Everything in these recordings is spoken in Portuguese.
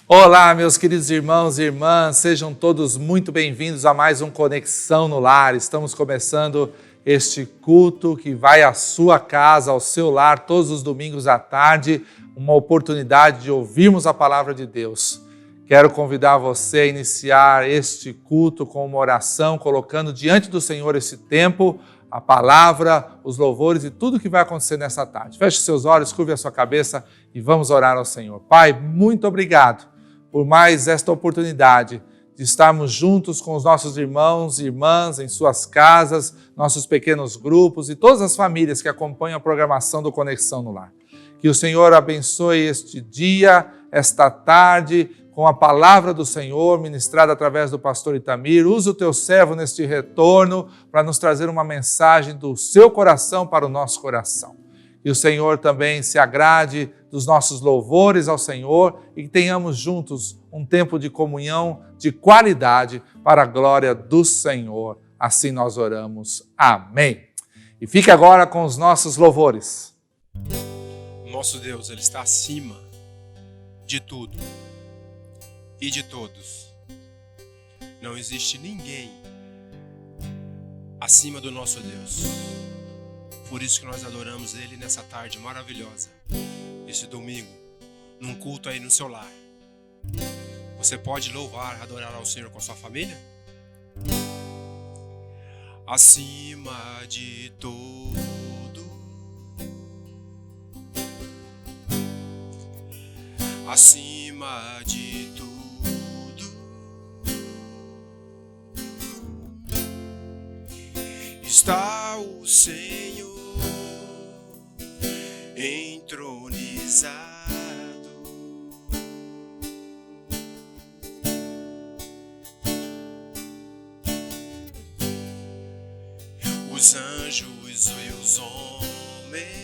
Olá, meus queridos irmãos e irmãs, sejam todos muito bem-vindos a mais um Conexão no Lar. Estamos começando este culto que vai à sua casa, ao seu lar, todos os domingos à tarde, uma oportunidade de ouvirmos a palavra de Deus. Quero convidar você a iniciar este culto com uma oração, colocando diante do Senhor esse tempo, a palavra, os louvores e tudo que vai acontecer nessa tarde. Feche seus olhos, curve a sua cabeça e vamos orar ao Senhor. Pai, muito obrigado por mais esta oportunidade de estarmos juntos com os nossos irmãos e irmãs em suas casas, nossos pequenos grupos e todas as famílias que acompanham a programação do Conexão no Lar. Que o Senhor abençoe este dia, esta tarde, com a palavra do Senhor ministrada através do pastor Itamir. Use o teu servo neste retorno para nos trazer uma mensagem do seu coração para o nosso coração. E o Senhor também se agrade dos nossos louvores ao Senhor e que tenhamos juntos um tempo de comunhão de qualidade para a glória do Senhor. Assim nós oramos. Amém. E fique agora com os nossos louvores. Nosso Deus, Ele está acima de tudo e de todos. Não existe ninguém acima do nosso Deus. Por isso que nós adoramos Ele nessa tarde maravilhosa, esse domingo, num culto aí no seu lar. Você pode louvar, adorar ao Senhor com a sua família? Acima de tudo, acima de tudo, está o Senhor entronizado. Os anjos e os homens,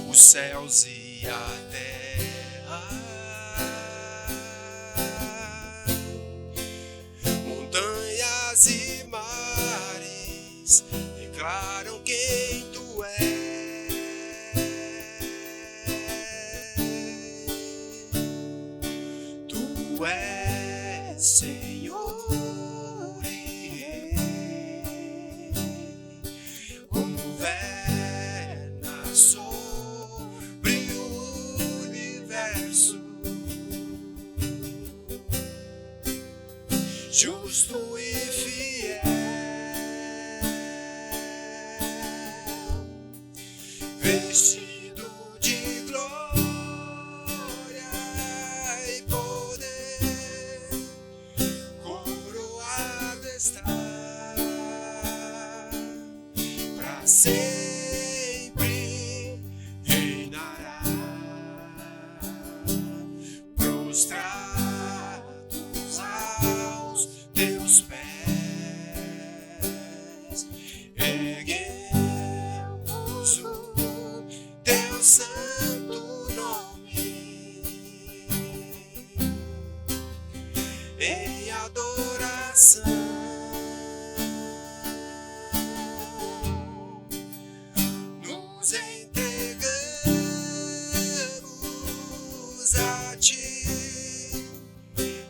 os céus e a terra, montanhas e mares declaram quem tu és. Tu és Senhor e Rei, como governa sobre o universo, justo e fiel, vestido de glória e poder, coroado está para sempre, reinará, prostrados aos teus pés, erguemos o teu santo nome em adoração. Nos entregamos a ti,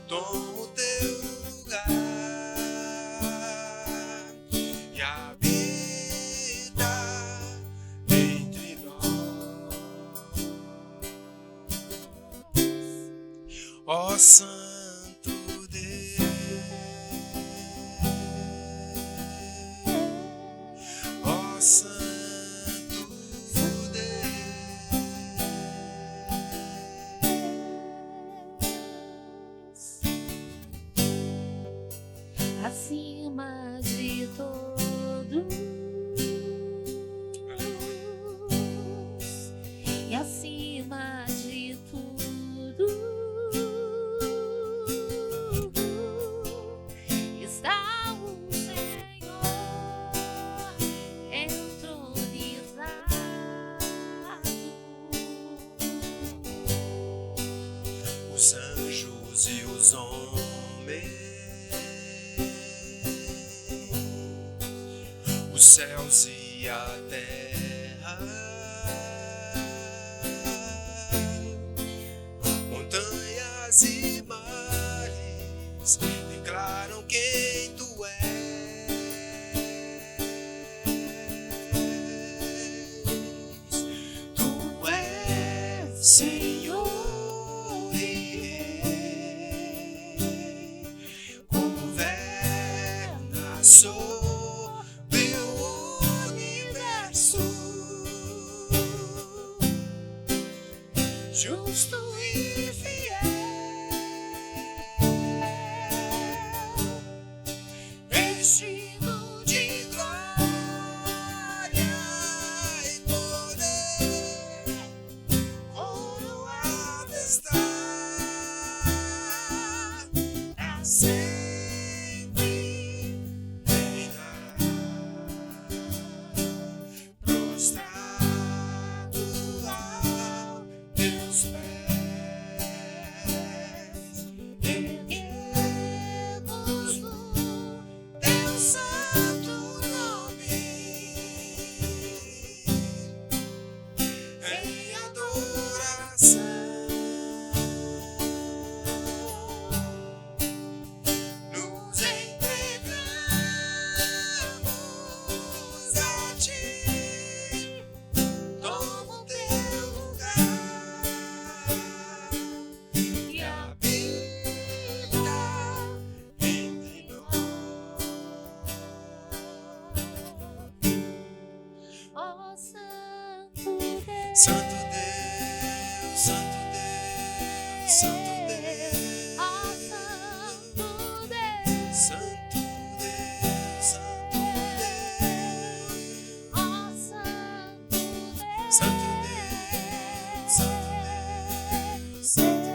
toma o teu lugar e habita entre nós, ó Santo Deus, ó Santo Deus. Acima de todos e acima de tudo céus e os homens, os céus e a terra, montanhas e mares declaram quem tu és. Tu és Senhor e Rei, governa sobre o universo, justo e fiel, vestido de glória e poder, coroado está pra sempre reinará, prostrado aos teus pés, erguemos no teu santo nome em adoração. Nos entregamos a ti, toma o teu lugar e habita entre nós. Ó Santo Deus, Santo Deus, Santo Deus, Santo Deus, ó Santo Deus, Santo Deus, Santo Deus, ó Santo Deus, Santo Deus, Santo Deus, Santo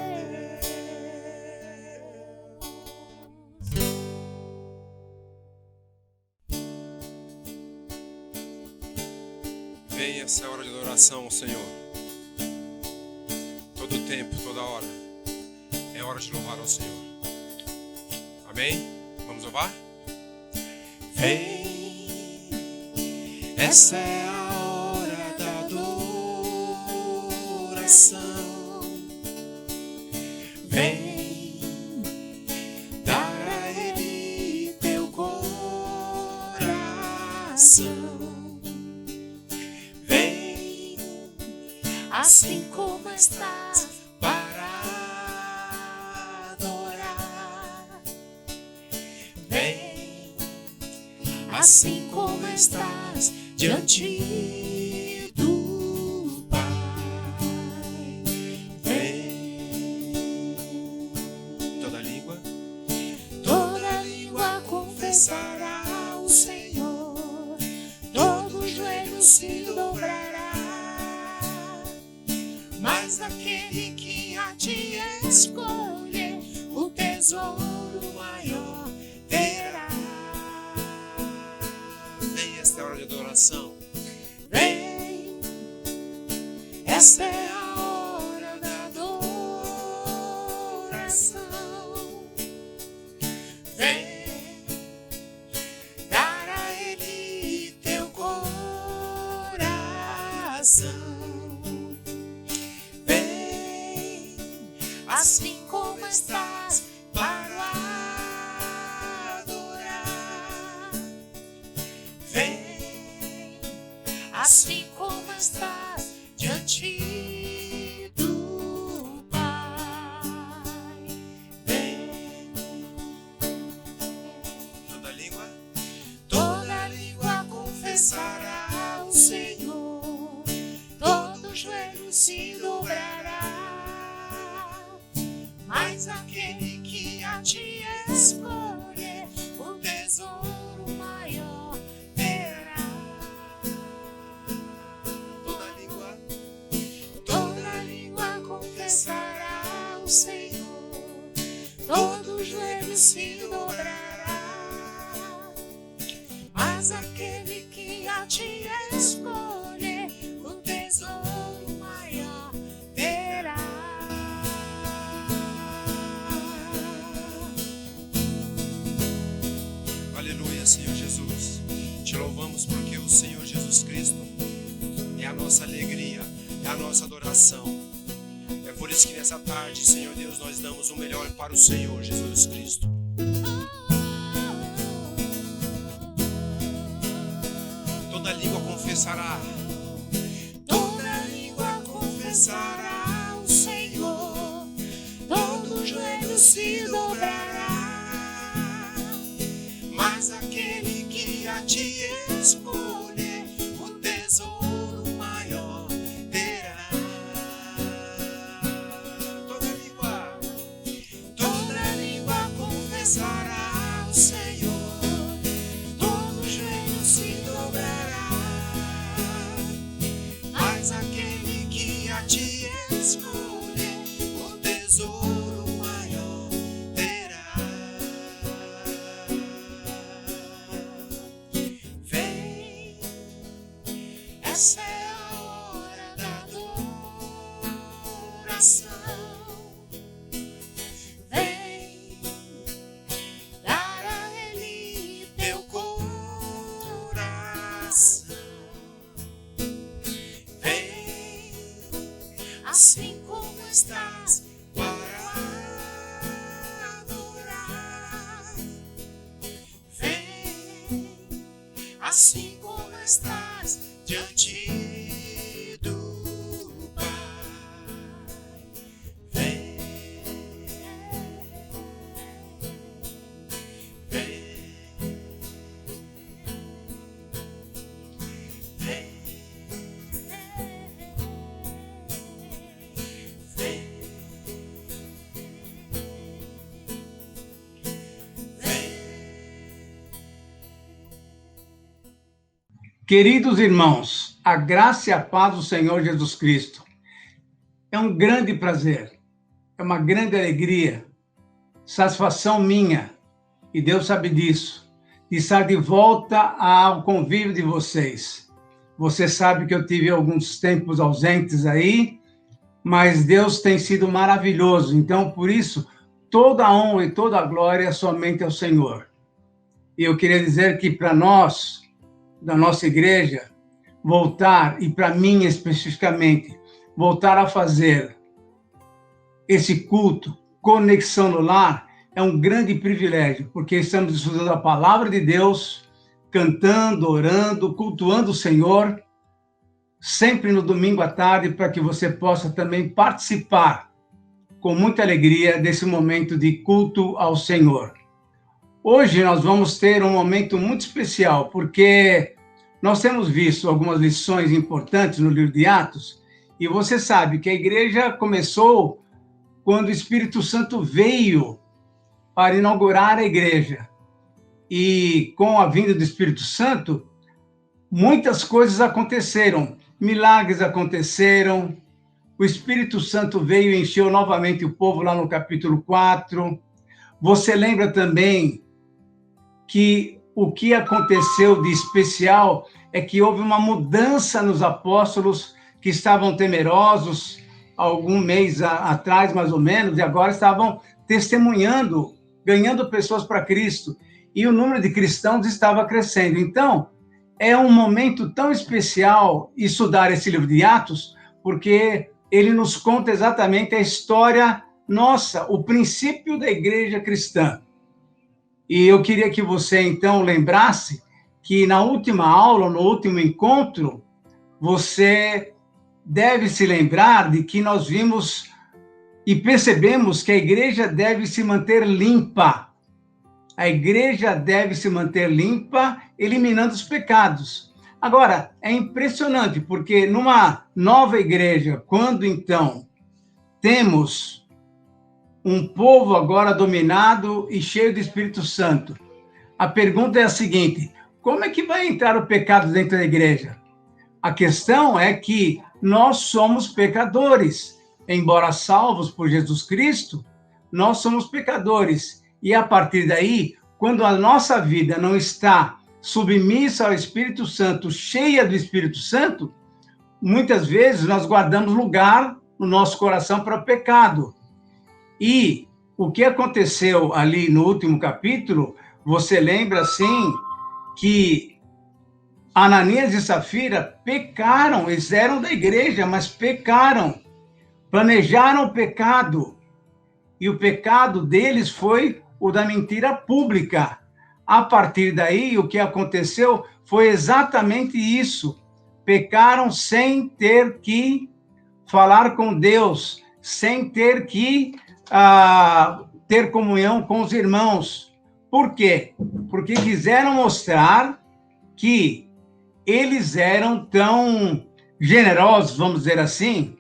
Venha essa hora de adoração ao Senhor. Todo tempo, toda hora, é hora de louvar ao Senhor. Amém? Vamos louvar? Vem, essa é a hora da adoração. Vem, dar a Ele teu coração. Vem, assim como estás, para adorar. Vem, assim como estás diante do Pai. Vem, toda língua confessará o Senhor, todo joelho se dobrará, mas aquele que a ti escolher, o tesouro maior terá. Vem, esta é a hora de adoração. Vem, esta é a hora da adoração. Vem, dar a Ele teu coração. Vem, assim como estás, para adorar. Vem, assim como estás diante do Pai. Vem, toda língua confessará o Senhor, todo joelho se dobrará, mas aquele que a ti escolher, o tesouro maior terá. Toda língua confessará o Senhor, todo joelho se dobrará, mas aquele que a ti escolher, o tesouro maior terá. nação. É por isso que nessa tarde, Senhor Deus, nós damos o melhor para o Senhor Jesus Cristo. Toda língua confessará. Toda língua confessará o Senhor, todo joelho se dobrará. Mas aquele que a ti escolher, o tesouro maior terá. Toda língua Confessará o Senhor, todo joelho se dobrará. mas aquele que a ti escolher, o tesouro maior terá. Vem, essa é a hora da adoração. Vem, dar a Ele teu coração. Vem, assim como estás, para adorar. Vem, assim como estás, diante do Pai. Vem, vem, Queridos irmãos, a graça e a paz do Senhor Jesus Cristo. É um grande prazer, é uma grande alegria, satisfação minha, e Deus sabe disso, de estar de volta ao convívio de vocês. Você sabe que eu tive alguns tempos ausentes aí, mas Deus tem sido maravilhoso, então por isso toda a honra e toda a glória somente ao Senhor. E eu queria dizer que para nós, da nossa igreja, voltar, e para mim especificamente, voltar a fazer esse culto, Conexão no Lar, é um grande privilégio, porque estamos estudando a palavra de Deus, cantando, orando, cultuando o Senhor, sempre no domingo à tarde, para que você possa também participar com muita alegria desse momento de culto ao Senhor. Hoje nós vamos ter um momento muito especial, porque nós temos visto algumas lições importantes no livro de Atos, e você sabe que a igreja começou quando o Espírito Santo veio para inaugurar a igreja. E com a vinda do Espírito Santo, muitas coisas aconteceram, milagres aconteceram, o Espírito Santo veio e encheu novamente o povo lá no capítulo 4. Você lembra também que o que aconteceu de especial é que houve uma mudança nos apóstolos que estavam temerosos algum mês atrás, mais ou menos, e agora estavam testemunhando, ganhando pessoas para Cristo, e o número de cristãos estava crescendo. Então, é um momento tão especial estudar esse livro de Atos, porque ele nos conta exatamente a história nossa, o princípio da igreja cristã. E eu queria que você, então, lembrasse que na última aula, no último encontro, você deve se lembrar de que nós vimos e percebemos que a igreja deve se manter limpa. A igreja deve se manter limpa, eliminando os pecados. Agora, é impressionante, porque numa nova igreja, quando então temos um povo agora dominado e cheio do Espírito Santo, a pergunta é a seguinte: como é que vai entrar o pecado dentro da igreja? A questão é que nós somos pecadores. Embora salvos por Jesus Cristo, nós somos pecadores. E a partir daí, quando a nossa vida não está submissa ao Espírito Santo, cheia do Espírito Santo, muitas vezes nós guardamos lugar no nosso coração para o pecado. E o que aconteceu ali no último capítulo, você lembra, assim, que Ananias e Safira pecaram, eles eram da igreja, mas pecaram. planejaram o pecado, e o pecado deles foi o da mentira pública. A partir daí, o que aconteceu foi exatamente isso. Pecaram sem ter que falar com Deus, sem ter que ter comunhão com os irmãos. Por quê? Porque quiseram mostrar que eles eram tão generosos, vamos dizer assim,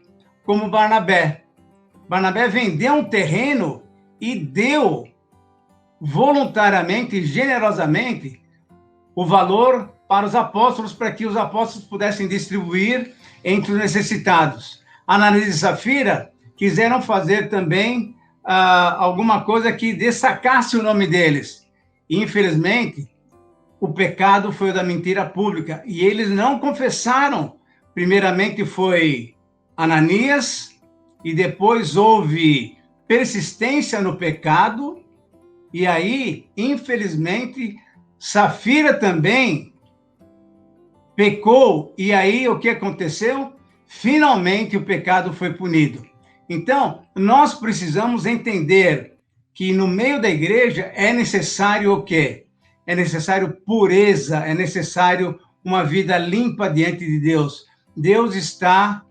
como Barnabé. Barnabé vendeu um terreno e deu voluntariamente, generosamente, o valor para os apóstolos, para que os apóstolos pudessem distribuir entre os necessitados. Ananias e Safira quiseram fazer também alguma coisa que destacasse o nome deles. Infelizmente, o pecado foi o da mentira pública, e eles não confessaram. Primeiramente foi Ananias, e depois houve persistência no pecado, e aí, infelizmente, Safira também pecou, e aí o que aconteceu? Finalmente o pecado foi punido. Então, nós precisamos entender que no meio da igreja é necessário o quê? É necessário pureza, é necessário uma vida limpa diante de Deus. Deus está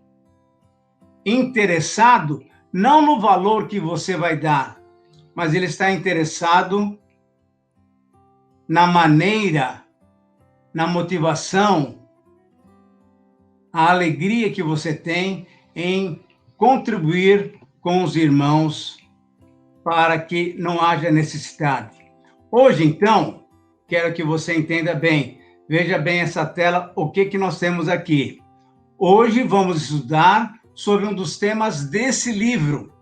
interessado não no valor que você vai dar, mas Ele está interessado na maneira, na motivação, a alegria que você tem em contribuir com os irmãos para que não haja necessidade. Hoje, então, quero que você entenda bem, veja bem essa tela, o que nós temos aqui. Hoje vamos estudar sobre um dos temas desse livro.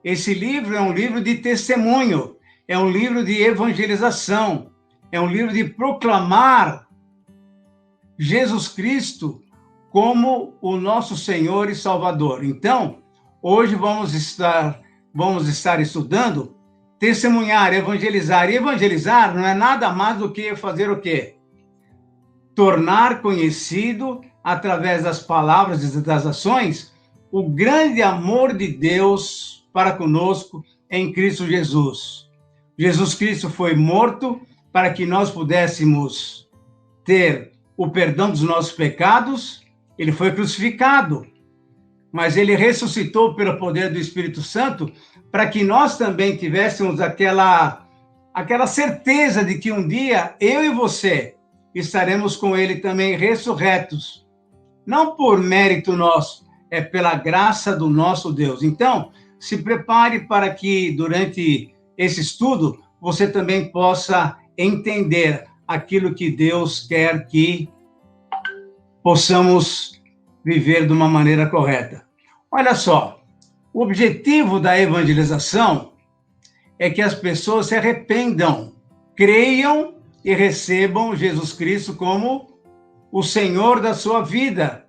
Esse livro é um livro de testemunho, é um livro de evangelização, é um livro de proclamar Jesus Cristo como o nosso Senhor e Salvador. Então, hoje vamos estar estudando testemunhar, evangelizar. E evangelizar não é nada mais do que fazer o quê? Tornar conhecido, através das palavras e das ações, o grande amor de Deus para conosco em Cristo Jesus. Jesus Cristo foi morto para que nós pudéssemos ter o perdão dos nossos pecados. Ele foi crucificado, mas ele ressuscitou pelo poder do Espírito Santo para que nós também tivéssemos aquela certeza de que um dia eu e você estaremos com ele também ressurretos. Não por mérito nosso, é pela graça do nosso Deus. Então, se prepare para que durante esse estudo você também possa entender aquilo que Deus quer que possamos viver de uma maneira correta. Olha só, o objetivo da evangelização é que as pessoas se arrependam, creiam e recebam Jesus Cristo como o Senhor da sua vida.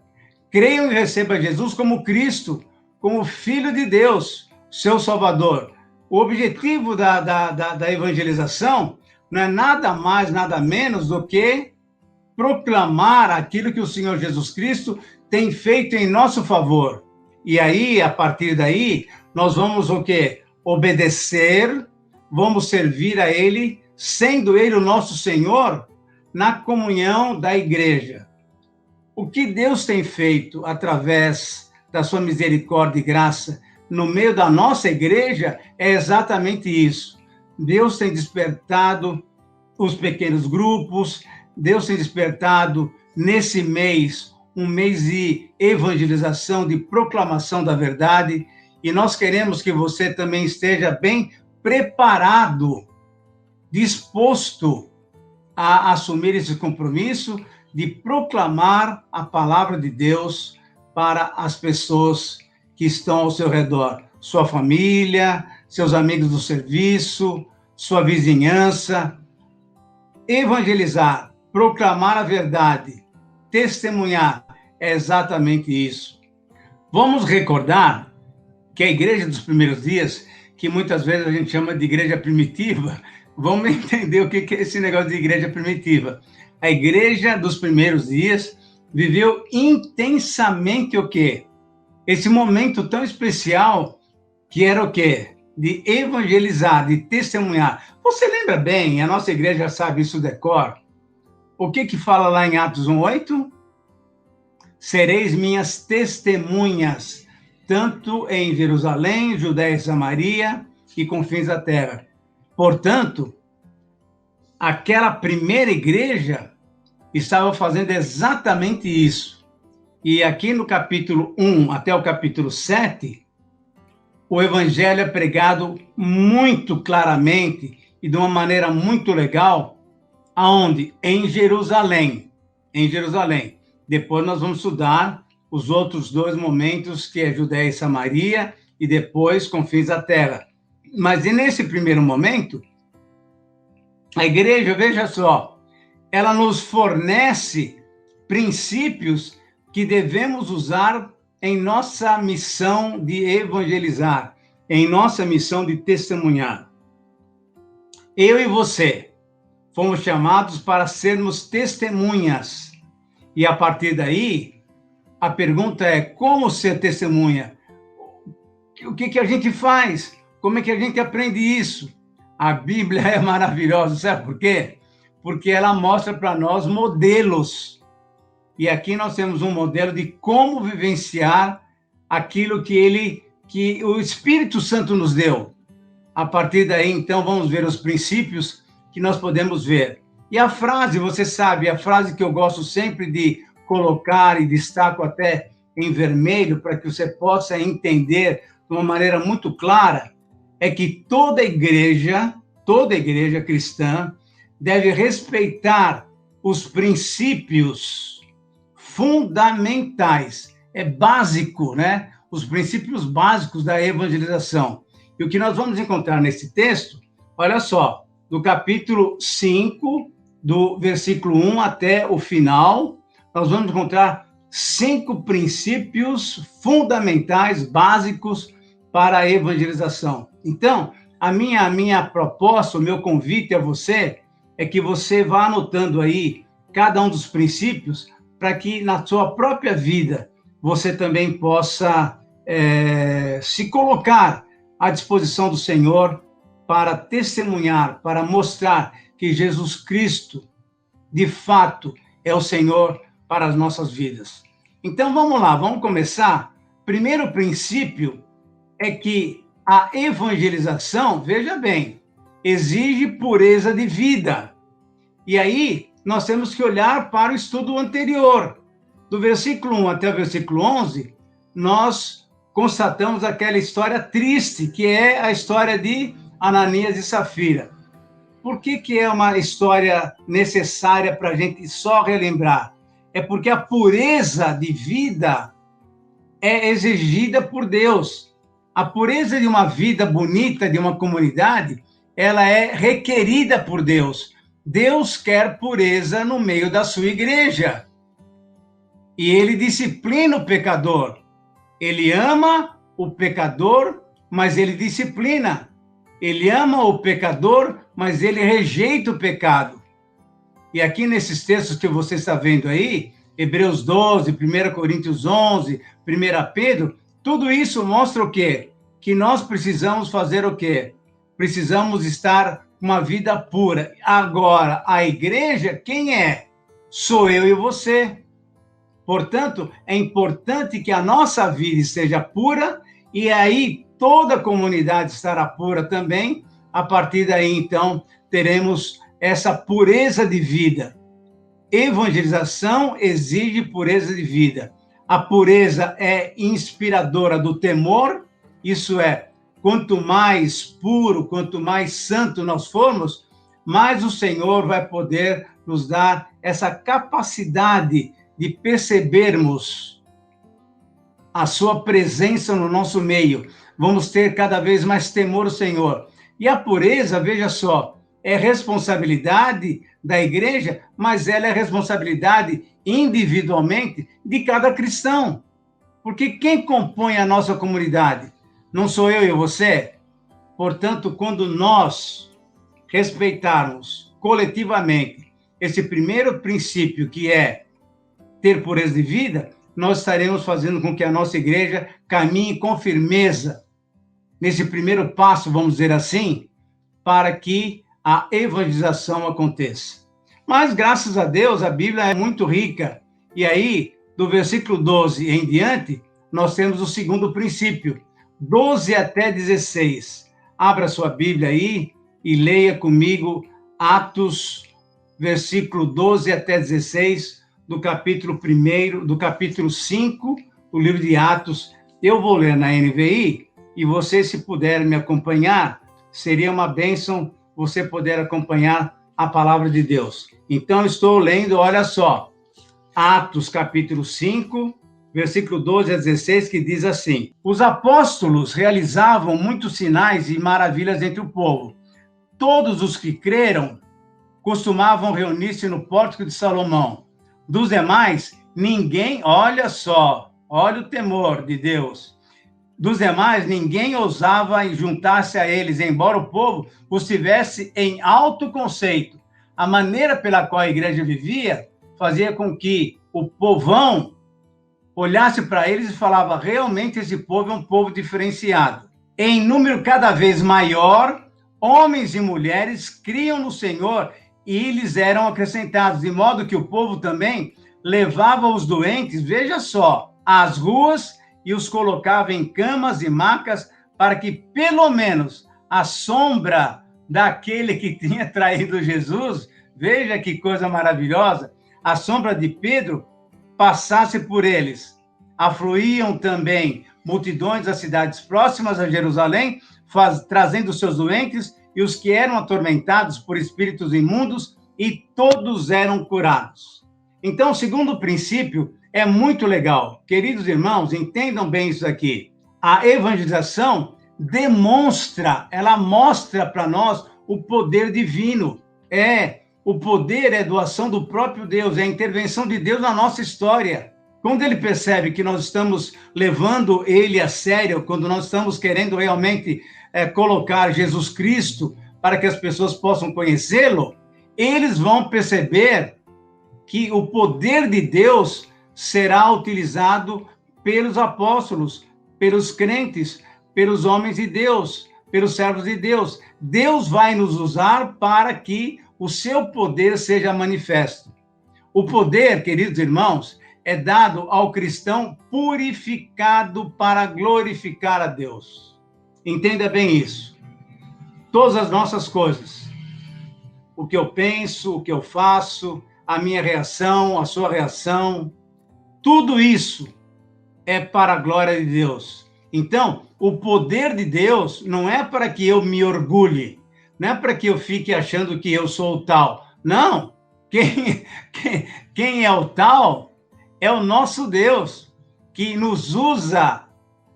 Creiam e recebam Jesus como Cristo, como Filho de Deus, seu Salvador. O objetivo da evangelização não é nada mais, nada menos do que proclamar aquilo que o Senhor Jesus Cristo tem feito em nosso favor. E aí, a partir daí, nós vamos o quê? Obedecer, vamos servir a Ele, sendo Ele o nosso Senhor, na comunhão da igreja. O que Deus tem feito através da sua misericórdia e graça no meio da nossa igreja é exatamente isso. Deus tem despertado os pequenos grupos, Deus tem despertado nesse mês, um mês de evangelização, de proclamação da verdade, e nós queremos que você também esteja bem preparado, disposto a assumir esse compromisso de proclamar a palavra de Deus para as pessoas que estão ao seu redor, sua família, seus amigos do serviço, sua vizinhança. Evangelizar, proclamar a verdade, testemunhar, é exatamente isso. Vamos recordar que a igreja dos primeiros dias, que muitas vezes a gente chama de igreja primitiva, vamos entender o que é esse negócio de igreja primitiva. A igreja dos primeiros dias viveu intensamente o quê? esse momento tão especial que era o quê? De evangelizar, de testemunhar. Você lembra bem, a nossa igreja sabe isso de cor, o que fala lá em Atos 1:8? Sereis minhas testemunhas, tanto em Jerusalém, Judéia e Samaria e confins da terra. Portanto, aquela primeira igreja estava fazendo exatamente isso. E aqui no capítulo 1 até o capítulo 7, o evangelho é pregado muito claramente e de uma maneira muito legal, aonde? Em Jerusalém. Em Jerusalém. Depois nós vamos estudar os outros dois momentos, que é Judéia e Samaria, e depois confins da terra. Mas e nesse primeiro momento, a igreja, veja só, ela nos fornece princípios que devemos usar em nossa missão de evangelizar, em nossa missão de testemunhar. Eu e você fomos chamados para sermos testemunhas. E a partir daí, a pergunta é: como ser testemunha? O que a gente faz? Como é que a gente aprende isso? A Bíblia é maravilhosa, sabe por quê? Porque ela mostra para nós modelos. E aqui nós temos um modelo de como vivenciar aquilo que o Espírito Santo nos deu. A partir daí, então, vamos ver os princípios que nós podemos ver. E a frase, você sabe, a frase que eu gosto sempre de colocar e destaco até em vermelho para que você possa entender de uma maneira muito clara, é que toda igreja cristã deve respeitar os princípios fundamentais, é básico, né? Os princípios básicos da evangelização. E o que nós vamos encontrar nesse texto, olha só, do capítulo 5, do versículo 1 até o final, nós vamos encontrar 5 princípios fundamentais, básicos para a evangelização. Então, a minha proposta, o meu convite a você, é que você vá anotando aí cada um dos princípios, para que na sua própria vida você também possa se colocar à disposição do Senhor para testemunhar, para mostrar que Jesus Cristo, de fato, é o Senhor para as nossas vidas. Então, vamos lá, vamos começar. Primeiro princípio é que a evangelização, veja bem, exige pureza de vida. E aí, nós temos que olhar para o estudo anterior. Do versículo 1 até o versículo 11, nós constatamos aquela história triste, que é a história de Ananias e Safira. Por que é uma história necessária para a gente só relembrar? É porque a pureza de vida é exigida por Deus. A pureza de uma vida bonita, de uma comunidade, ela é requerida por Deus. Deus quer pureza no meio da sua igreja. E ele disciplina o pecador. Ele ama o pecador, mas ele disciplina. Ele ama o pecador, mas ele rejeita o pecado. E aqui nesses textos que você está vendo aí, Hebreus 12, 1 Coríntios 11, 1 Pedro, tudo isso mostra o quê? Que nós precisamos fazer o quê? Precisamos estar com uma vida pura. Agora, a igreja, quem é? Sou eu e você. Portanto, é importante que a nossa vida esteja pura, e aí toda a comunidade estará pura também. A partir daí, então, teremos essa pureza de vida. Evangelização exige pureza de vida. A pureza é inspiradora do temor, isso é, quanto mais puro, quanto mais santo nós formos, mais o Senhor vai poder nos dar essa capacidade de percebermos a sua presença no nosso meio. Vamos ter cada vez mais temor ao Senhor. E a pureza, veja só, é responsabilidade da igreja, mas ela é responsabilidade individualmente de cada cristão. Porque quem compõe a nossa comunidade? Não sou eu e você? Portanto, quando nós respeitarmos coletivamente esse primeiro princípio, que é ter pureza de vida, nós estaremos fazendo com que a nossa igreja caminhe com firmeza nesse primeiro passo, vamos dizer assim, para que a evangelização aconteça. Mas, graças a Deus, a Bíblia é muito rica. E aí, do versículo 12 em diante, nós temos o segundo princípio, 12 até 16. Abra sua Bíblia aí e leia comigo Atos, versículo 12 até 16, do capítulo 1, do capítulo 5, do livro de Atos. Eu vou ler na NVI, e você, se puder me acompanhar, seria uma bênção você poder acompanhar a palavra de Deus. Então, estou lendo, olha só, Atos, capítulo 5, versículo 12 a 16, que diz assim: Os apóstolos realizavam muitos sinais e maravilhas entre o povo. Todos os que creram costumavam reunir-se no pórtico de Salomão. Dos demais, ninguém, olha só, olha o temor de Deus. Dos demais, ninguém ousava juntar-se a eles, embora o povo os tivesse em alto conceito. A maneira pela qual a igreja vivia fazia com que o povão olhasse para eles e falava: realmente esse povo é um povo diferenciado. Em número cada vez maior, homens e mulheres criam no Senhor e lhes eram acrescentados, de modo que o povo também levava os doentes, veja só, às ruas e os colocava em camas e macas, para que pelo menos a sombra daquele que tinha traído Jesus, veja que coisa maravilhosa, a sombra de Pedro passasse por eles. Afluíam também multidões das cidades próximas a Jerusalém, trazendo seus doentes e os que eram atormentados por espíritos imundos, e todos eram curados. Então, o segundo princípio é muito legal. Queridos irmãos, entendam bem isso aqui. A evangelização ela mostra para nós o poder divino. O poder é doação do próprio Deus, é a intervenção de Deus na nossa história. Quando ele percebe que nós estamos levando ele a sério, quando nós estamos querendo realmente colocar Jesus Cristo para que as pessoas possam conhecê-lo, eles vão perceber que o poder de Deus será utilizado pelos apóstolos, pelos crentes, pelos homens de Deus, pelos servos de Deus. Deus vai nos usar para que o seu poder seja manifesto. O poder, queridos irmãos, é dado ao cristão purificado para glorificar a Deus. Entenda bem isso. Todas as nossas coisas, o que eu penso, o que eu faço, a minha reação, a sua reação, tudo isso é para a glória de Deus. Então, o poder de Deus não é para que eu me orgulhe, não é para que eu fique achando que eu sou o tal. Não, quem é o tal é o nosso Deus, que nos usa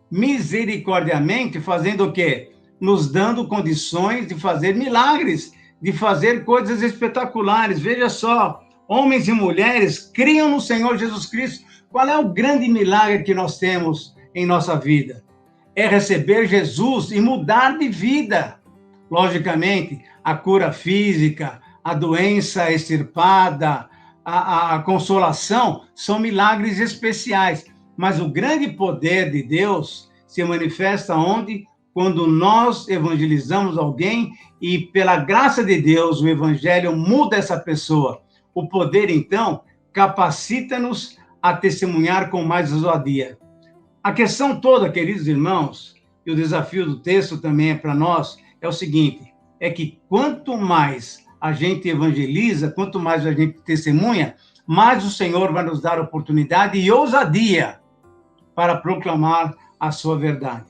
misericordiamente, fazendo o quê? Nos dando condições de fazer milagres, de fazer coisas espetaculares. Veja só, homens e mulheres criam no Senhor Jesus Cristo. Qual é o grande milagre que nós temos em nossa vida? É receber Jesus e mudar de vida. Logicamente, a cura física, a doença extirpada, a consolação são milagres especiais. Mas o grande poder de Deus se manifesta onde? Quando nós evangelizamos alguém e, pela graça de Deus, o evangelho muda essa pessoa. O poder, então, capacita-nos a testemunhar com mais ousadia. A questão toda, queridos irmãos, e o desafio do texto também é para nós, é o seguinte, é que quanto mais a gente evangeliza, quanto mais a gente testemunha, mais o Senhor vai nos dar oportunidade e ousadia para proclamar a sua verdade.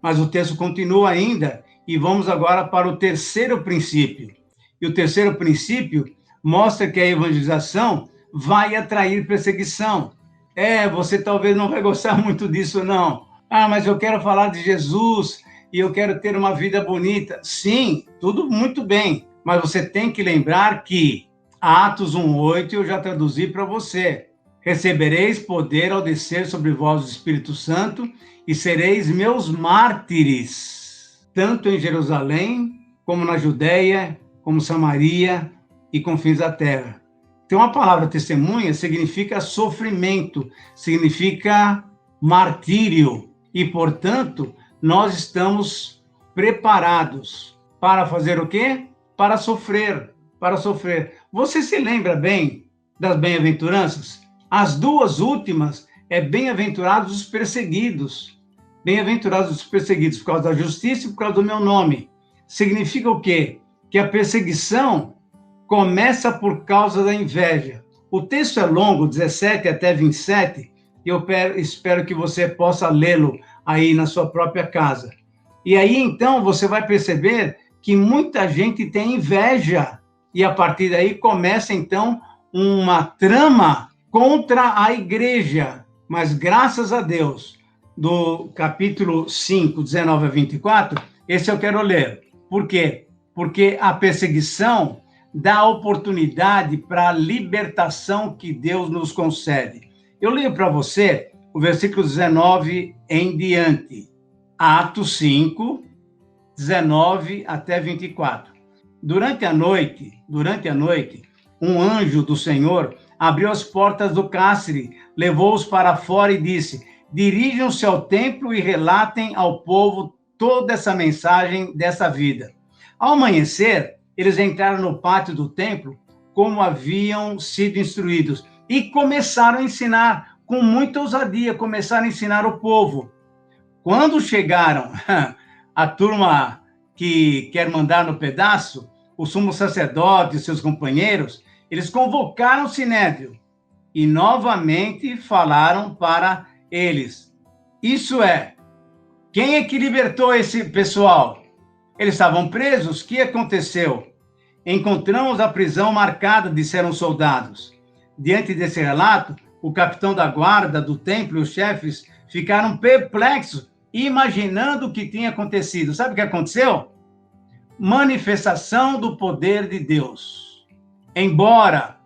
Mas o texto continua ainda, e vamos agora para o terceiro princípio. E o terceiro princípio mostra que a evangelização vai atrair perseguição. Você talvez não vai gostar muito disso, não. Mas eu quero falar de Jesus e eu quero ter uma vida bonita. Sim, tudo muito bem, mas você tem que lembrar que Atos 1:8 eu já traduzi para você. Recebereis poder ao descer sobre vós o Espírito Santo e sereis meus mártires, tanto em Jerusalém, como na Judéia, como Samaria e confins da terra. Então, a palavra testemunha significa sofrimento, significa martírio. E, portanto, nós estamos preparados para fazer o quê? Para sofrer, para sofrer. Você se lembra bem das bem-aventuranças? As duas últimas é bem-aventurados os perseguidos. Bem-aventurados os perseguidos por causa da justiça e por causa do meu nome. Significa o quê? Que a perseguição começa por causa da inveja. O texto é longo, 17 até 27, e eu espero que você possa lê-lo aí na sua própria casa. E aí, então, você vai perceber que muita gente tem inveja, e a partir daí começa, então, uma trama contra a igreja. Mas, graças a Deus, do capítulo 5, 19 a 24, esse eu quero ler. Por quê? Porque a perseguição dá oportunidade para a libertação que Deus nos concede. Eu leio para você o versículo 19 em diante. Atos 5, 19 até 24. Durante a noite, um anjo do Senhor abriu as portas do cárcere, levou-os para fora e disse: dirijam-se ao templo e relatem ao povo toda essa mensagem dessa vida. Ao amanhecer, eles entraram no pátio do templo, como haviam sido instruídos, e começaram a ensinar, com muita ousadia, começaram a ensinar o povo. Quando chegaram a turma que quer mandar no pedaço, o sumo sacerdote e seus companheiros, eles convocaram o sinédrio e novamente falaram para eles. Isso é, quem é que libertou esse pessoal? Eles estavam presos, o que aconteceu? Encontramos a prisão marcada, disseram os soldados. Diante desse relato, o capitão da guarda do templo e os chefes ficaram perplexos, imaginando o que tinha acontecido. Sabe o que aconteceu? Manifestação do poder de Deus. Embora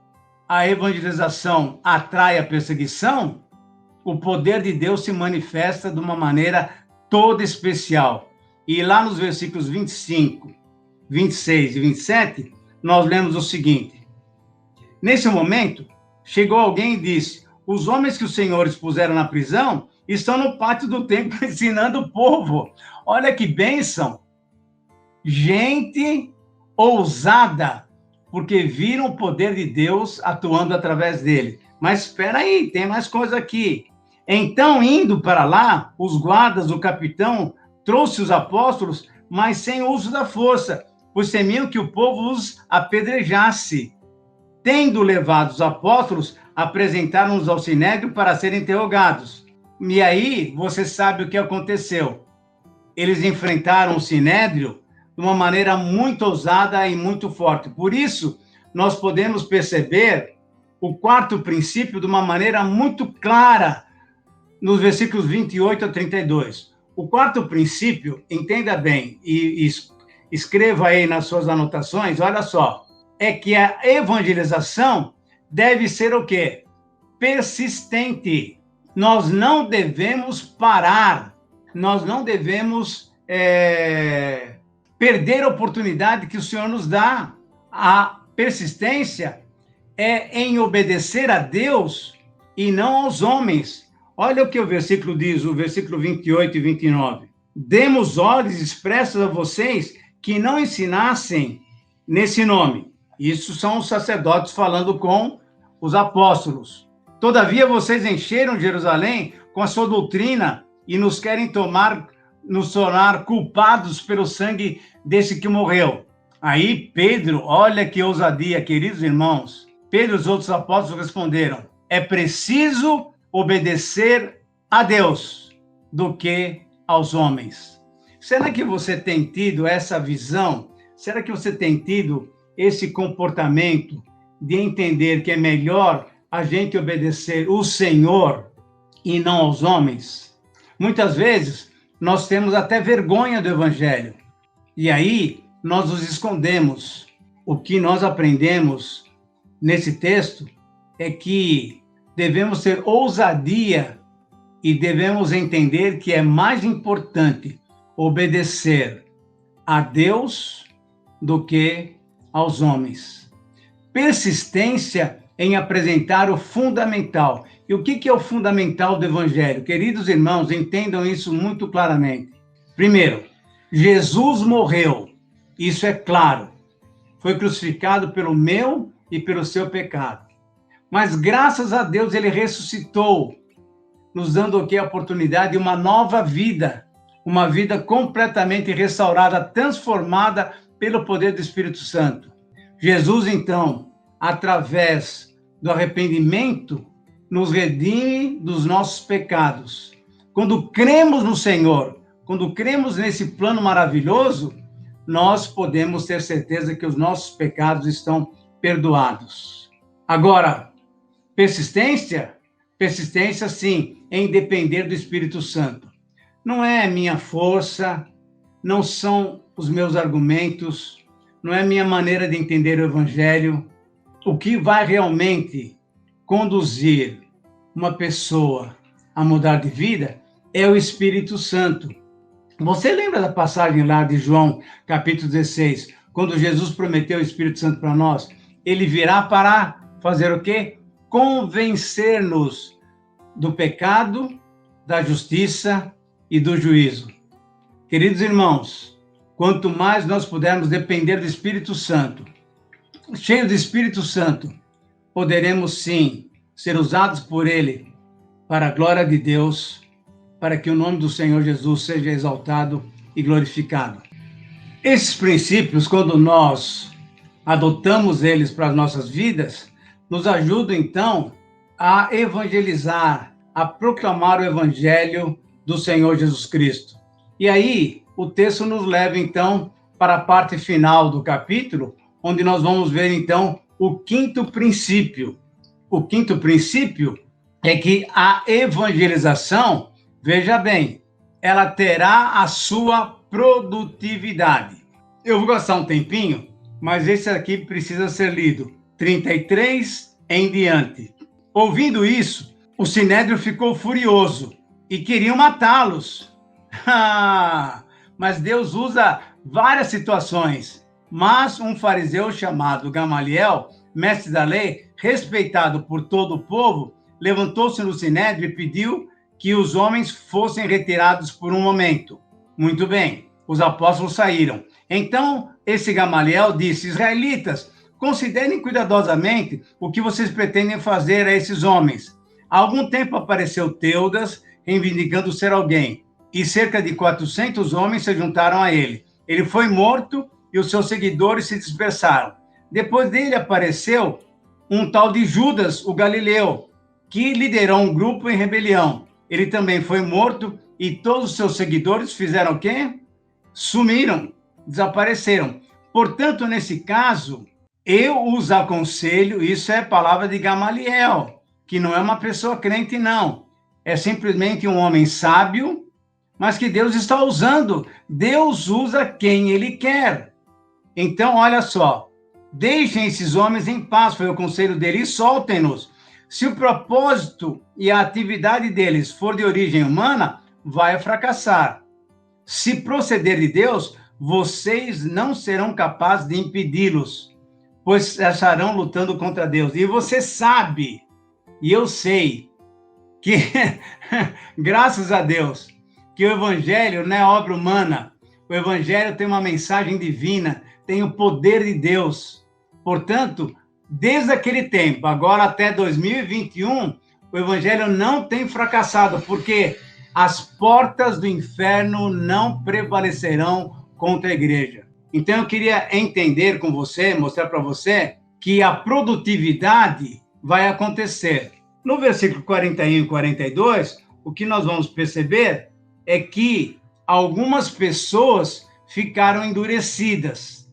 a evangelização atraia perseguição, o poder de Deus se manifesta de uma maneira toda especial. E lá nos versículos 25, 26 e 27, nós lemos o seguinte: nesse momento, chegou alguém e disse: os homens que os senhores puseram na prisão estão no pátio do templo ensinando o povo. Olha que bênção! Gente ousada, porque viram o poder de Deus atuando através dele. Mas espera aí, tem mais coisa aqui. Então, indo para lá, os guardas, o capitão, trouxe os apóstolos, mas sem uso da força, pois temiam que o povo os apedrejasse. Tendo levado os apóstolos, apresentaram-nos ao sinédrio para serem interrogados. E aí, você sabe o que aconteceu. Eles enfrentaram o sinédrio de uma maneira muito ousada e muito forte. Por isso, nós podemos perceber o quarto princípio de uma maneira muito clara nos versículos 28 a 32. O quarto princípio, entenda bem e escreva aí nas suas anotações, olha só, é que a evangelização deve ser o quê? Persistente. Nós não devemos parar, nós não devemos perder a oportunidade que o Senhor nos dá. A persistência é em obedecer a Deus e não aos homens. Olha o que o versículo diz, o versículo 28 e 29. Demos ordens expressas a vocês que não ensinassem nesse nome. Isso são os sacerdotes falando com os apóstolos. Todavia vocês encheram Jerusalém com a sua doutrina e nos querem nos tornar culpados pelo sangue desse que morreu. Aí Pedro, olha que ousadia, queridos irmãos. Pedro e os outros apóstolos responderam: é preciso obedecer a Deus do que aos homens. Será que você tem tido essa visão? Será que você tem tido esse comportamento de entender que é melhor a gente obedecer o Senhor e não aos homens? Muitas vezes nós temos até vergonha do Evangelho. E aí nós nos escondemos. O que nós aprendemos nesse texto é que devemos ter ousadia e devemos entender que é mais importante obedecer a Deus do que aos homens. Persistência em apresentar o fundamental. E o que é o fundamental do Evangelho? Queridos irmãos, entendam isso muito claramente. Primeiro, Jesus morreu, isso é claro. Foi crucificado pelo meu e pelo seu pecado. Mas graças a Deus ele ressuscitou, nos dando aqui a oportunidade de uma nova vida, uma vida completamente restaurada, transformada pelo poder do Espírito Santo. Jesus, então, através do arrependimento, nos redime dos nossos pecados. Quando cremos no Senhor, quando cremos nesse plano maravilhoso, nós podemos ter certeza que os nossos pecados estão perdoados. Agora, persistência? Persistência, sim, em depender do Espírito Santo. Não é minha força, não são os meus argumentos, não é minha maneira de entender o Evangelho. O que vai realmente conduzir uma pessoa a mudar de vida é o Espírito Santo. Você lembra da passagem lá de João, capítulo 16, quando Jesus prometeu o Espírito Santo para nós? Ele virá para fazer o quê? Convencer-nos do pecado, da justiça e do juízo. Queridos irmãos, quanto mais nós pudermos depender do Espírito Santo, cheios do Espírito Santo, poderemos sim ser usados por Ele para a glória de Deus, para que o nome do Senhor Jesus seja exaltado e glorificado. Esses princípios, quando nós adotamos eles para as nossas vidas, nos ajudam então a evangelizar, a proclamar o Evangelho do Senhor Jesus Cristo. E aí, o texto nos leva então para a parte final do capítulo, onde nós vamos ver então o quinto princípio. O quinto princípio é que a evangelização, veja bem, ela terá a sua produtividade. Eu vou gastar um tempinho, mas esse aqui precisa ser lido. 33 em diante. Ouvindo isso, o Sinédrio ficou furioso e queriam matá-los. Mas Deus usa várias situações. Mas um fariseu chamado Gamaliel, mestre da lei, respeitado por todo o povo, levantou-se no Sinédrio e pediu que os homens fossem retirados por um momento. Muito bem, os apóstolos saíram. Então, esse Gamaliel disse: israelitas, considerem cuidadosamente o que vocês pretendem fazer a esses homens. Há algum tempo apareceu Teudas, reivindicando ser alguém, e cerca de 400 homens se juntaram a ele. Ele foi morto e os seus seguidores se dispersaram. Depois dele apareceu um tal de Judas, o Galileu, que liderou um grupo em rebelião. Ele também foi morto e todos os seus seguidores fizeram o quê? Sumiram, desapareceram. Portanto, nesse caso, eu os aconselho, isso é palavra de Gamaliel, que não é uma pessoa crente, não. É simplesmente um homem sábio, mas que Deus está usando. Deus usa quem Ele quer. Então, olha só, deixem esses homens em paz, foi o conselho dele, e soltem-nos. Se o propósito e a atividade deles for de origem humana, vai fracassar. Se proceder de Deus, vocês não serão capazes de impedi-los, pois estarão lutando contra Deus. E você sabe, e eu sei, que, graças a Deus, que o Evangelho não é obra humana. O Evangelho tem uma mensagem divina, tem o poder de Deus. Portanto, desde aquele tempo, agora até 2021, o Evangelho não tem fracassado, porque as portas do inferno não prevalecerão contra a igreja. Então, eu queria entender com você, mostrar para você, que a produtividade vai acontecer. No versículo 41 e 42, o que nós vamos perceber é que algumas pessoas ficaram endurecidas.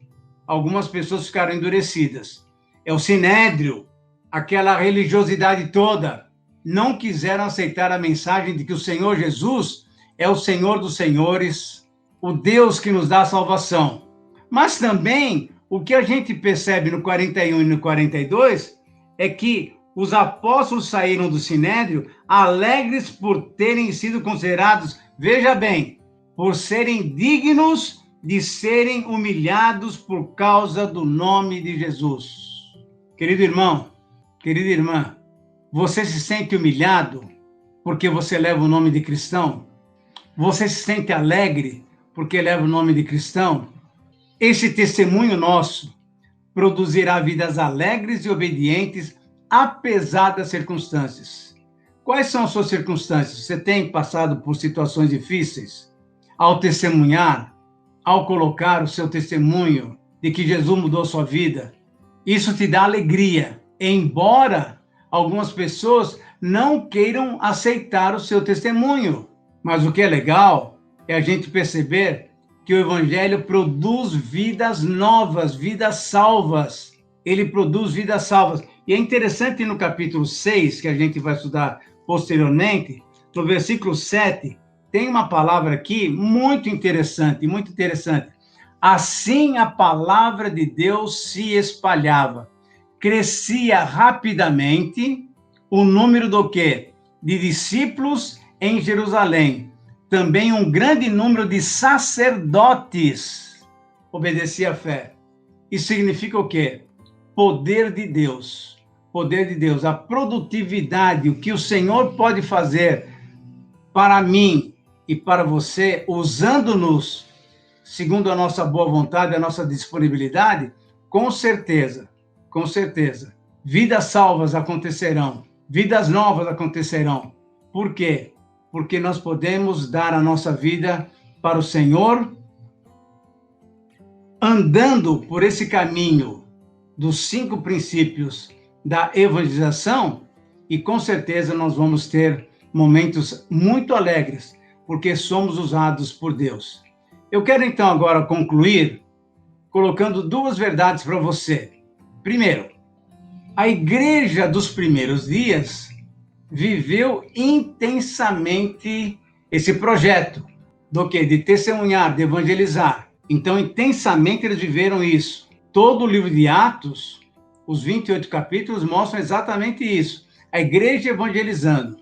Algumas pessoas ficaram endurecidas. É o Sinédrio, aquela religiosidade toda, não quiseram aceitar a mensagem de que o Senhor Jesus é o Senhor dos senhores, o Deus que nos dá a salvação. Mas também, o que a gente percebe no 41 e no 42 é que os apóstolos saíram do Sinédrio alegres por terem sido considerados, veja bem, por serem dignos de serem humilhados por causa do nome de Jesus. Querido irmão, Querida irmã, você se sente humilhado porque você leva o nome de cristão? Você se sente alegre porque leva o nome de cristão? Esse testemunho nosso produzirá vidas alegres e obedientes, apesar das circunstâncias. Quais são as suas circunstâncias? Você tem passado por situações difíceis? Ao testemunhar, ao colocar o seu testemunho de que Jesus mudou a sua vida, isso te dá alegria, embora algumas pessoas não queiram aceitar o seu testemunho. Mas o que é legal é a gente perceber que o Evangelho produz vidas novas, vidas salvas. Ele produz vidas salvas. E é interessante no capítulo 6, que a gente vai estudar posteriormente, no versículo 7, tem uma palavra aqui muito interessante, muito interessante. Assim a palavra de Deus se espalhava. Crescia rapidamente o número do quê? De discípulos em Jerusalém. Também um grande número de sacerdotes obedecia à fé. Isso significa o quê? Poder de Deus. Poder de Deus. A produtividade, o que o Senhor pode fazer para mim e para você, usando-nos segundo a nossa boa vontade, a nossa disponibilidade, com certeza, vidas salvas acontecerão, vidas novas acontecerão. Por quê? Porque nós podemos dar a nossa vida para o Senhor, andando por esse caminho dos 5 princípios da evangelização, e com certeza nós vamos ter momentos muito alegres, porque somos usados por Deus. Eu quero então agora concluir colocando 2 verdades para você. Primeiro, a igreja dos primeiros dias viveu intensamente esse projeto do quê? De testemunhar, de evangelizar. Então, intensamente eles viveram isso. Todo o livro de Atos, os 28 capítulos, mostram exatamente isso. A igreja evangelizando.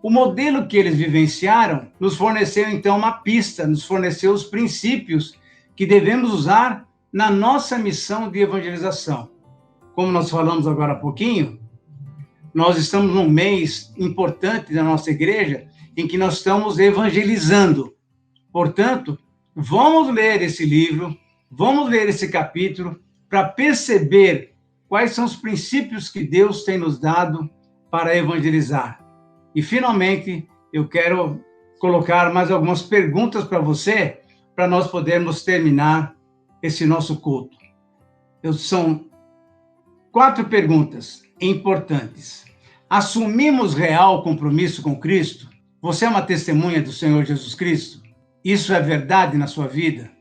O modelo que eles vivenciaram nos forneceu, então, uma pista, nos forneceu os princípios que devemos usar na nossa missão de evangelização. Como nós falamos agora há pouquinho, nós estamos num mês importante da nossa igreja em que nós estamos evangelizando. Portanto, vamos ler esse livro, vamos ler esse capítulo para perceber quais são os princípios que Deus tem nos dado para evangelizar. E, finalmente, eu quero colocar mais algumas perguntas para você, para nós podermos terminar esse nosso culto. São 4 perguntas importantes. Assumimos real compromisso com Cristo? Você é uma testemunha do Senhor Jesus Cristo? Isso é verdade na sua vida?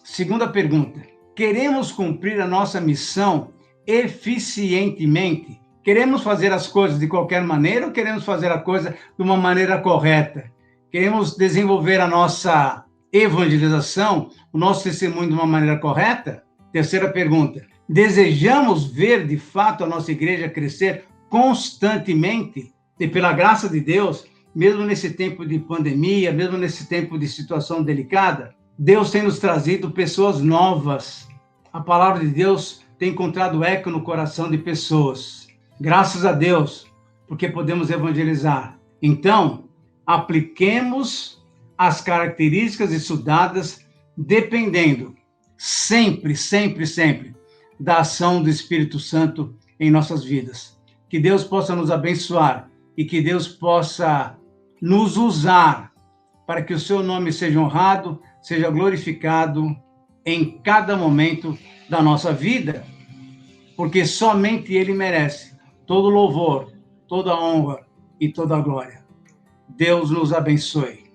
Segunda pergunta. Queremos cumprir a nossa missão eficientemente? Queremos fazer as coisas de qualquer maneira ou queremos fazer a coisa de uma maneira correta? Queremos desenvolver a nossa evangelização, o nosso testemunho de uma maneira correta? Terceira pergunta. Desejamos ver, de fato, a nossa igreja crescer constantemente? E pela graça de Deus, mesmo nesse tempo de pandemia, mesmo nesse tempo de situação delicada, Deus tem nos trazido pessoas novas. A palavra de Deus tem encontrado eco no coração de pessoas. Graças a Deus, porque podemos evangelizar. Então, apliquemos as características estudadas, dependendo sempre da ação do Espírito Santo em nossas vidas. Que Deus possa nos abençoar e que Deus possa nos usar para que o seu nome seja honrado, seja glorificado em cada momento da nossa vida, porque somente Ele merece todo louvor, toda honra e toda glória. Deus nos abençoe.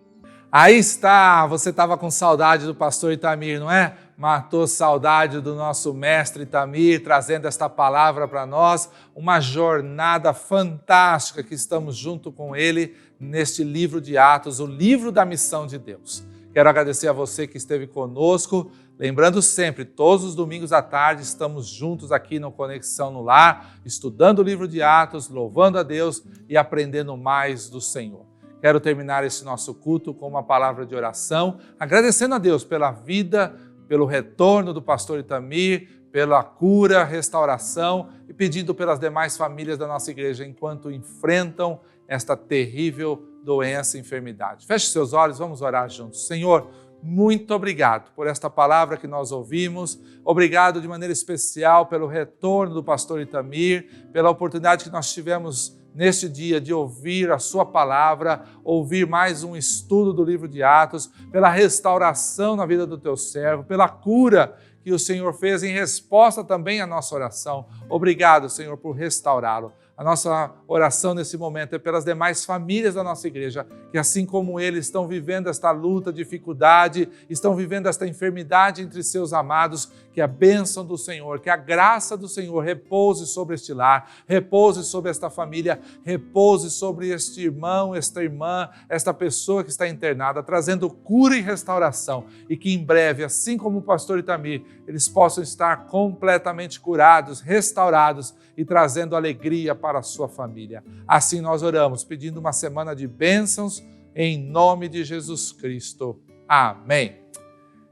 Aí está, você estava com saudade do pastor Itamir, não é? Matou saudade do nosso mestre Itamir, trazendo esta palavra para nós, uma jornada fantástica que estamos junto com ele neste livro de Atos, o livro da missão de Deus. Quero agradecer a você que esteve conosco, lembrando sempre, todos os domingos à tarde estamos juntos aqui no Conexão no Lar, estudando o livro de Atos, louvando a Deus e aprendendo mais do Senhor. Quero terminar esse nosso culto com uma palavra de oração, agradecendo a Deus pela vida pelo retorno do pastor Itamir, pela cura, restauração e pedindo pelas demais famílias da nossa igreja enquanto enfrentam esta terrível doença e enfermidade. Feche seus olhos, vamos orar juntos. Senhor, muito obrigado por esta palavra que nós ouvimos. Obrigado de maneira especial pelo retorno do pastor Itamir, pela oportunidade que nós tivemos neste dia de ouvir a sua palavra, ouvir mais um estudo do livro de Atos, pela restauração na vida do teu servo, pela cura que o Senhor fez em resposta também à nossa oração. Obrigado, Senhor, por restaurá-lo. A nossa oração nesse momento é pelas demais famílias da nossa igreja, que assim como ele estão vivendo esta luta, dificuldade, estão vivendo esta enfermidade entre seus amados, que a bênção do Senhor, que a graça do Senhor repouse sobre este lar, repouse sobre esta família, repouse sobre este irmão, esta irmã, esta pessoa que está internada, trazendo cura e restauração, e que em breve, assim como o pastor Itamir, eles possam estar completamente curados, restaurados e trazendo alegria para a sua família. Assim nós oramos, pedindo uma semana de bênçãos em nome de Jesus Cristo. Amém.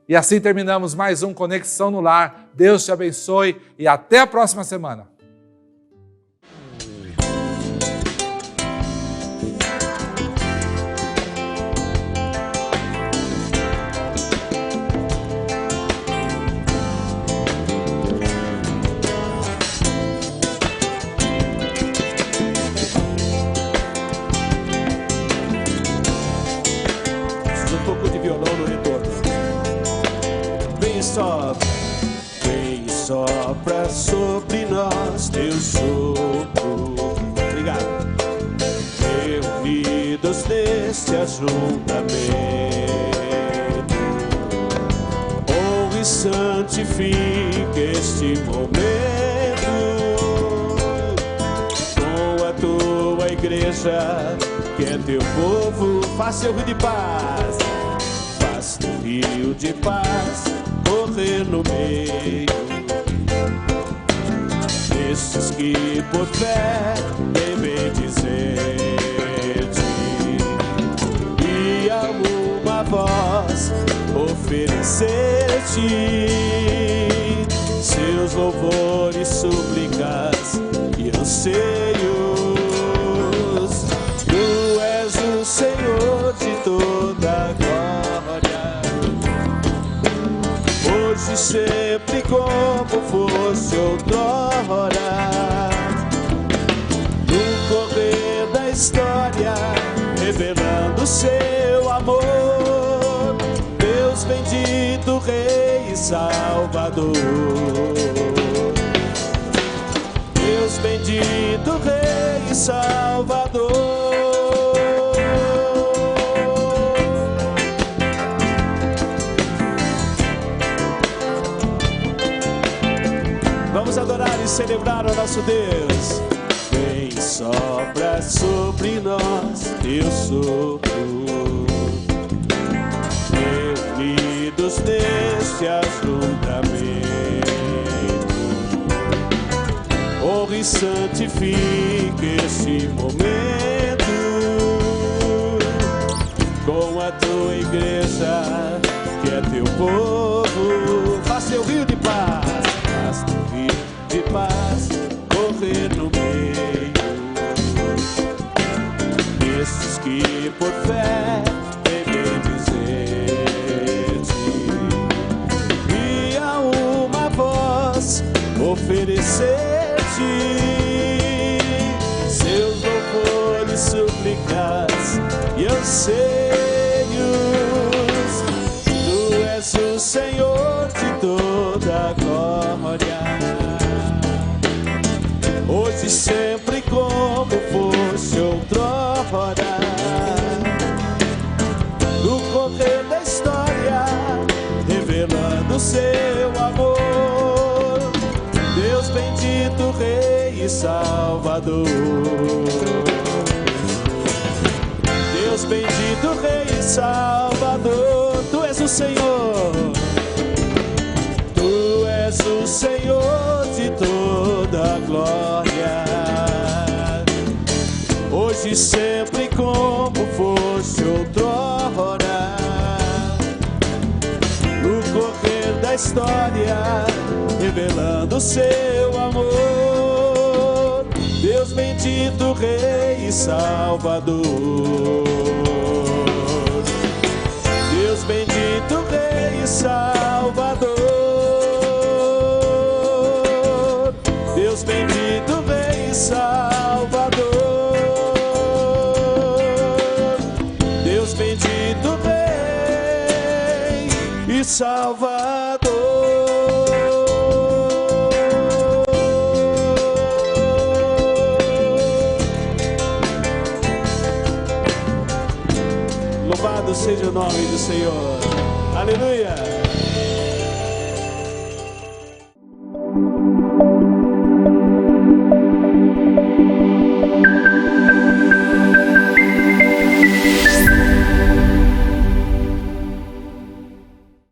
E assim terminamos mais um Conexão no Lar. Deus te abençoe e até a próxima semana. Sopra sobre nós teu sopro. Obrigado. Reunidos neste ajuntamento, honra e santifica este momento com a tua igreja, que é teu povo. Faça o rio de paz, faça o rio de paz correr no meio destes que por fé devem dizer-te, e a uma voz oferecer-te seus louvores, súplicas e anseios. Tu és o Senhor de toda a glória, hoje sempre como fosse outrora, no correr da história, revelando seu amor. Deus bendito, Rei e Salvador. Deus bendito, Rei e Salvador. Vamos adorar e celebrar o nosso Deus. Vem, sopra sobre nós teu sopro, reunidos neste ajuntamento, honra e santifica este momento com a tua igreja, que é teu povo. Faça teu rio de paz, faça teu rio de paz correr no meio destes que por fé devem dizer-te, e a uma voz oferecer-te seus louvores, súplicas e anseios. Tu és o Senhor de toda a glória, hoje sempre como fosse outrora, no correr da história, revelando seu amor. Deus bendito, Rei e Salvador. Deus bendito, Rei e Salvador. Tu és o Senhor, Tu és o Senhor de toda a glória, hoje e sempre como fosse outrora, no correr da história, revelando seu amor. Deus bendito, Rei e Salvador. Deus bendito, Rei e Salvador. Deus bendito, Rei e Salvador. Deus bendito, Rei e Salvador. Louvado seja o nome do Senhor. Aleluia.